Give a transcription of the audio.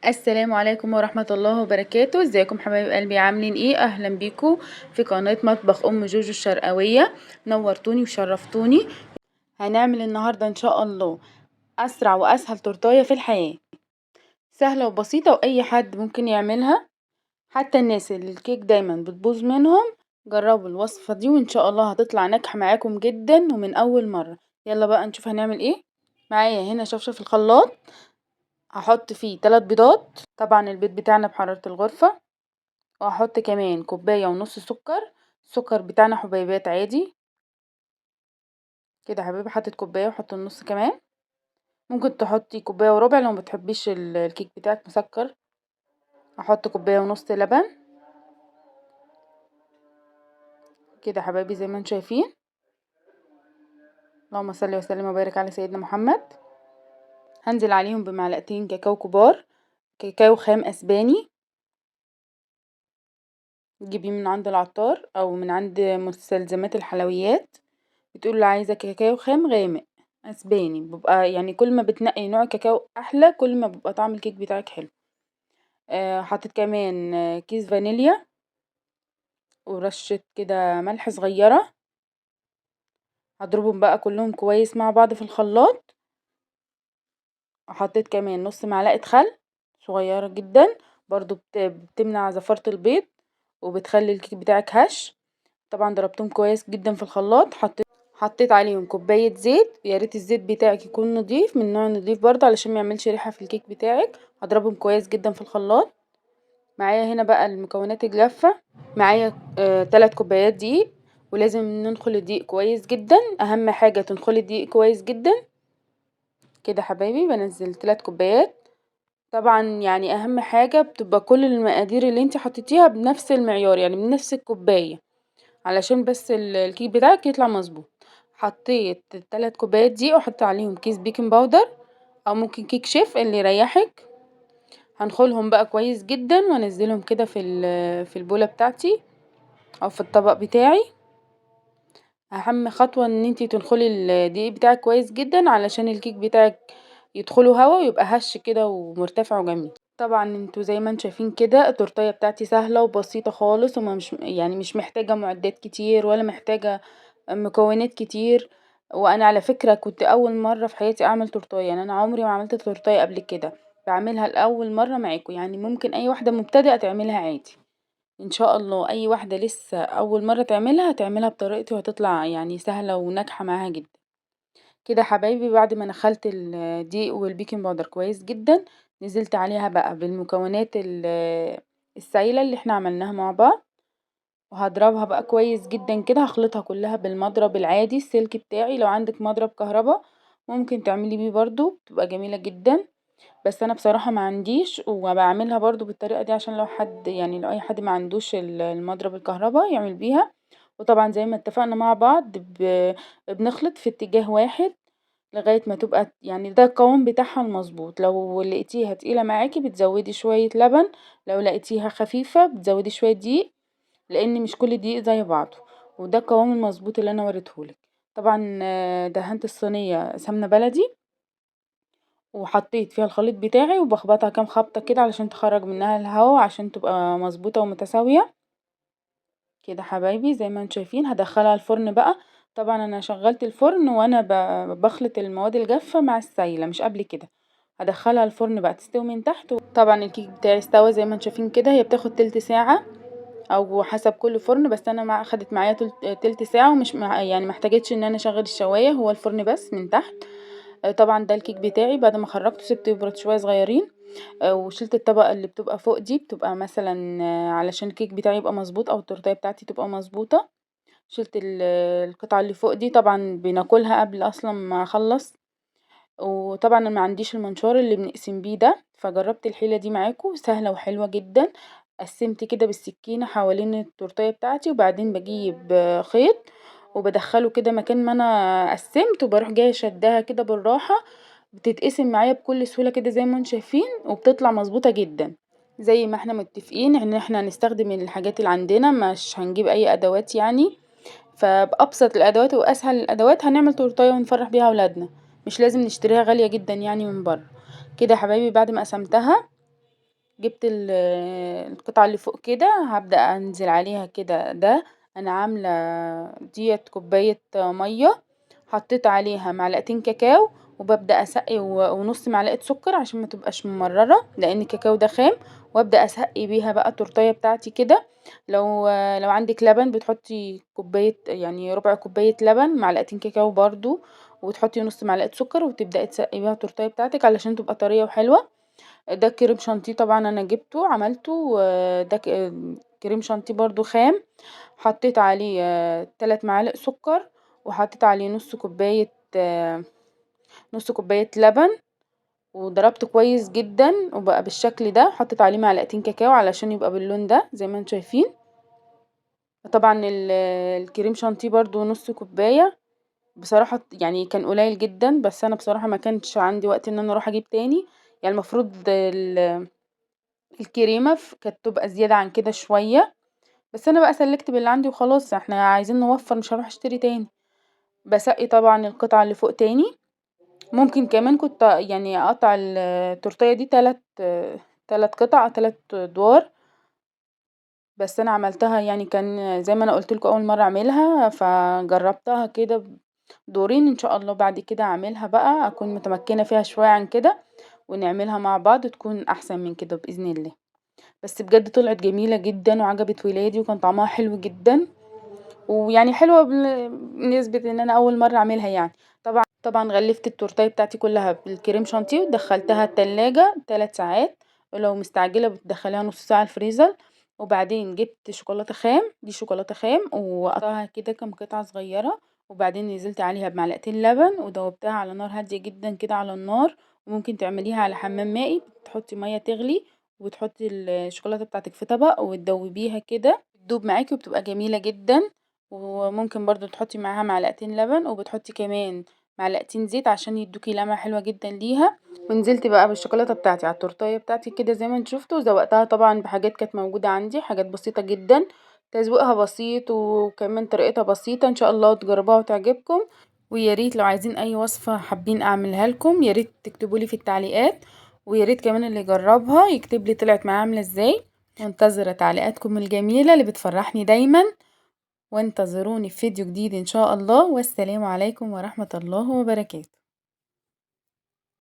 السلام عليكم ورحمة الله وبركاته. ازيكم حبايب قلبي؟ عاملين ايه؟ اهلا بيكم في قناة مطبخ ام جوجو الشرقاوية. نورتوني وشرفتوني. هنعمل النهاردة ان شاء الله اسرع واسهل تورتاية في الحياة، سهلة وبسيطة واي حد ممكن يعملها، حتى الناس اللي الكيك دايما بتبوظ منهم. جربوا الوصفة دي وان شاء الله هتطلع ناجحة معاكم جدا ومن اول مرة. يلا بقى نشوف هنعمل ايه. معايا هنا شفشة الخلاط، هحط فيه 3 بيضات، طبعا البيض بتاعنا بحرارة الغرفة، وهحط كمان كوباية ونص سكر. السكر بتاعنا حبيبات عادي كده. حبيبي حطيت كوباية وحط النص كمان، ممكن تحطي كوباية وربع لو مبتحبيش الكيك بتاعك مسكر. هحط كوباية ونص لبن كده حبايبي زي ما انتم شايفين. اللهم صل وسلم وبارك على سيدنا محمد. هنزل عليهم بمعلقتين كاكاو كبار، كاكاو خام اسباني، تجيبيه من عند العطار او من عند مستلزمات الحلويات. بتقول له عايزة كاكاو خام غامق اسباني، بيبقى يعني كل ما بتنقي نوع كاكاو احلى كل ما بيبقى طعم الكيك بتاعك حلو. حطيت كمان كيس فانيليا ورشة كده ملح صغيرة. هضربهم بقى كلهم كويس مع بعض في الخلاط. حطيت كمان نص معلقة خل صغيرة جدا، برضو بتمنع زفارة البيض وبتخلي الكيك بتاعك هش. طبعا ضربتهم كويس جدا في الخلاط. حطيت عليهم كوباية زيت، يا ريت الزيت بتاعك يكون نضيف من نوع نضيف برضه علشان ما يعملش ريحة في الكيك بتاعك. هضربهم كويس جدا في الخلاط. معايا هنا بقى المكونات الجافة. معايا 3 كوبايات دقيق، ولازم ننخل الدقيق كويس جدا، اهم حاجة تنخل الدقيق كويس جدا كده حبايبي. بنزل 3 كوبايات. طبعا يعني اهم حاجة بتبقى كل المقادير اللي انت حطيتيها بنفس المعيار، يعني بنفس الكوباية، علشان بس الكيك بتاعك يطلع مظبوط. حطيت 3 كوبايات دقيق واحط عليهم كيس بيكنج باودر او ممكن كيك شيف اللي يريحك. هنخلهم بقى كويس جدا وانزلهم كده في البولة بتاعتي او في الطبق بتاعي. اهم خطوة ان انتي تنخلي الدقيق بتاعك كويس جدا علشان الكيك بتاعك يدخله هوا ويبقى هش كده ومرتفع وجميل. طبعا انتوا زي ما انتوا شايفين كده التورتيه بتاعتي سهله وبسيطه خالص، وما مش يعني مش محتاجه معدات كتير ولا محتاجه مكونات كتير. وانا على فكره كنت اول مره في حياتي اعمل تورتيه، يعني انا عمري ما عملت تورتيه قبل كده، بعملها لاول مره معاكم. يعني ممكن اي واحده مبتدئه تعملها عادي ان شاء الله. اي واحده لسه اول مره تعملها هتعملها بطريقتي وهتطلع يعني سهله وناجحه معاها جدا كده حبايبي. بعد ما نخلت الدقيق والبيكنج باودر كويس جدا، نزلت عليها بقى بالمكونات السايله اللي احنا عملناها مع بعض، وهضربها بقى كويس جدا كده. هخلطها كلها بالمضرب العادي السلك بتاعي، لو عندك مضرب كهربا ممكن تعملي بيه برضو بتبقى جميله جدا، بس انا بصراحه ما عنديش وبعملها برضو بالطريقه دي عشان لو حد يعني لو اي حد ما عندوش المضرب الكهربا يعمل بيها. وطبعا زي ما اتفقنا مع بعض بنخلط في اتجاه واحد لغاية ما تبقى يعني ده القوام بتاعها المظبوط. لو لقيتيها تقيلة معاكي بتزودي شوية لبن، لو لقيتيها خفيفة بتزودي شوية دقيق، لان مش كل دقيق زي بعضه. وده القوام المظبوط اللي انا وريتهولك. طبعا دهنت الصينية سمنة بلدي وحطيت فيها الخليط بتاعي وبخبطها كام خبطة كده علشان تخرج منها الهواء عشان تبقى مظبوطة ومتساوية كده حبايبي. زي ما انتم شايفين هدخلها الفرن بقى. طبعا انا شغلت الفرن وانا بخلط المواد الجافة مع السايلة مش قبل كده. هدخلها الفرن بقى تستوي من تحت. طبعا الكيك بتاعي استوى زي ما انتم شايفين كده. هي بتاخد تلت ساعة او حسب كل فرن، بس انا اخدت معايا تلت ساعة ومش يعني محتاجتش ان انا اشغل الشواية، هو الفرن بس من تحت. طبعا ده الكيك بتاعي بعد ما خرجته سبته يبرد شوية صغيرين. وشلت الطبقة اللي بتبقى فوق دي، بتبقى مثلا علشان الكيك بتاعي يبقى مظبوط او التورتيه بتاعتي تبقى مظبوطة. شلت القطعة اللي فوق دي، طبعا بناكلها قبل اصلا ما اخلص. وطبعا انا ما عنديش المنشار اللي بنقسم بيه ده، فجربت الحيلة دي معاكم سهلة وحلوة جدا. قسمت كده بالسكينة حوالين التورتيه بتاعتي، وبعدين بجيب خيط وبدخله كده مكان ما انا قسمت، وبروح جايه شدها كده بالراحة، بتتقسم معايا بكل سهولة كده زي ما انتم شايفين، وبتطلع مظبوطة جدا. زي ما احنا متفقين ان احنا هنستخدم الحاجات اللي عندنا، مش هنجيب اي ادوات يعني. فبأبسط الادوات واسهل الادوات هنعمل تورتيه ونفرح بيها اولادنا، مش لازم نشتريها غالية جدا يعني من بره كده يا حبايبي. بعد ما قسمتها جبت القطعة اللي فوق كده هبدأ انزل عليها كده. ده انا عاملة ديت كوباية مية، حطيت عليها معلقتين كاكاو، وببدأ اسقي ونص معلقة سكر عشان ما تبقاش ممررة لان الكاكاو ده خام. وابدأ اسقي بيها بقى التورتية بتاعتي كده. لو عندك لبن بتحطي كوباية، يعني ربع كوباية لبن، معلقتين كاكاو برضو، وتحطي نص معلقة سكر، وتبدأي تسقي بيها التورتية بتاعتك علشان تبقى طرية وحلوة. ده كريم شانتيه طبعا انا جبته عملته. ده كريم شانتيه برضو خام. حطيت عليه 3 معالق سكر، وحطيت عليه نص كوباية لبن، وضربته كويس جدا وبقى بالشكل ده. حطيت عليه معلقتين كاكاو علشان يبقى باللون ده زي ما انتم شايفين. طبعا الكريم شانتيه برضو نص كوباية. بصراحة يعني كان قليل جدا، بس انا بصراحة ما كانش عندي وقت ان انا اروح اجيب تاني. يعني المفروض الكريمة كانت تبقى زيادة عن كده شوية، بس انا بقى سلكت باللي عندي وخلاص، احنا عايزين نوفر مش هروح اشتري تاني. بسقي طبعا القطعة اللي فوق تاني. ممكن كمان كنت يعني اقطع التورتية دي تلات قطع، 3 ادوار. بس انا عملتها يعني كان زي ما انا قلت لكم اول مرة اعملها، فجربتها كده دورين. ان شاء الله بعد كده اعملها بقى اكون متمكنة فيها شوية عن كده، ونعملها مع بعض تكون احسن من كده بإذن الله. بس بجد طلعت جميلة جدا وعجبت ولادي وكان طعمها حلو جدا. ويعني حلوة بنسبة ان انا اول مرة اعملها يعني. طبعا غلفت التورتيه بتاعتي كلها بالكريم شانتيه ودخلتها التلاجة 3 ساعات، ولو مستعجلة بتدخليها نص ساعة الفريزر. وبعدين جبت شوكولاتة خام، دي شوكولاتة خام، وقطعها كده كام قطعة صغيرة. وبعدين نزلت عليها بمعلقتين لبن ودوبتها على نار هادية جدا كده على النار. وممكن تعمليها على حمام مائي، بتحطي مية تغلي وتحطي الشوكولاتة بتاعتك في طبق وتدوبيها كده، بتدوب معاكي وبتبقى جميلة جدا. وممكن برضو تحطي معاها معلقتين لبن، وبتحطي كمان معلقتين زيت عشان يدوكي لمعة حلوة جدا ليها. ونزلت بقى بالشوكولاتة بتاعتي على التورتيه بتاعتي كده زي ما انت شفتوا، وزوقتها طبعا بحاجات كانت موجودة عندي، حاجات بسيطة جدا. تزويقها بسيط وكمان طريقتها بسيطة، ان شاء الله تجربوها وتعجبكم. ويا ريت لو عايزين اي وصفة حابين اعملها لكم يا ريت تكتبوا لي في التعليقات. ويا ريت كمان اللي يجربها يكتب لي طلعت معاه عاملة ازاي. منتظرة تعليقاتكم الجميلة اللي بتفرحني دايما. وانتظروني في فيديو جديد ان شاء الله، والسلام عليكم ورحمة الله وبركاته.